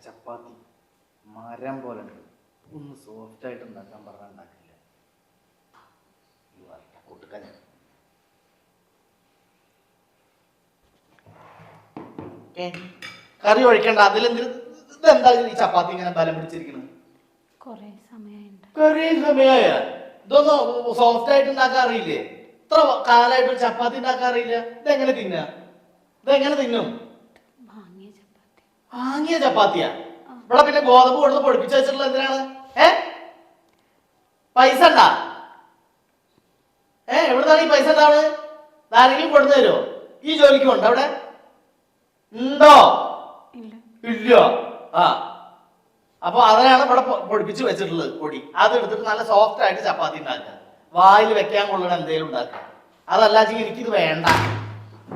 ചപ്പാത്തി മരം പോലെ ഉണ്ട്. ഒന്ന് സോഫ്റ്റ് ആയിട്ട് ഉണ്ടാക്കാൻ പറഞ്ഞാൽ ഉണ്ടാക്കില്ല. കൂട്ടുക്കാൻ കറി ഒഴിക്കണ്ട. അതിലെന്തിന് ഇതെന്താ ഈ ചപ്പാത്തി ഇങ്ങനെ ബലം പിടിച്ചിരിക്കുന്നത്? കൊറേ സമയമായ ഇതൊന്നും സോഫ്റ്റ് ആയിട്ട് ഉണ്ടാക്കാൻ അറിയില്ലേ? ഇത്ര കാലമായിട്ട് ചപ്പാത്തി ഉണ്ടാക്കാൻ അറിയില്ല. ഇതെങ്ങനെ തിന്നാ? ഇതെങ്ങനെ തിന്നും? വാങ്ങിയ ചപ്പാത്തിയാ? ഇവിടെ പിന്നെ ഗോതമ്പ് കൊടുത്ത് പൊടിപ്പിച്ച് വെച്ചിട്ടുള്ള എന്തിനാണ്? പൈസ ഉണ്ടാ? എവിടുന്നാണ് ഈ പൈസ ഉണ്ടാവണത്? ആരെങ്കിലും കൊടുത്തു തരുമോ? ഈ ജോലിക്ക് ഉണ്ടോ അവിടെ? ഉണ്ടോ? ഇല്ല. ആ അപ്പൊ അതിനാണ് ഇവിടെ പൊടിപ്പിച്ച് വെച്ചിട്ടുള്ളത് പൊടി. അത് എടുത്തിട്ട് നല്ല സോഫ്റ്റ് ആയിട്ട് ചപ്പാത്തി ഉണ്ടാക്കുക. വായിൽ വെക്കാൻ കൊള്ളണ എന്തേലും ഉണ്ടാക്കുക. അതല്ലാതെ എനിക്കിത് വേണ്ട.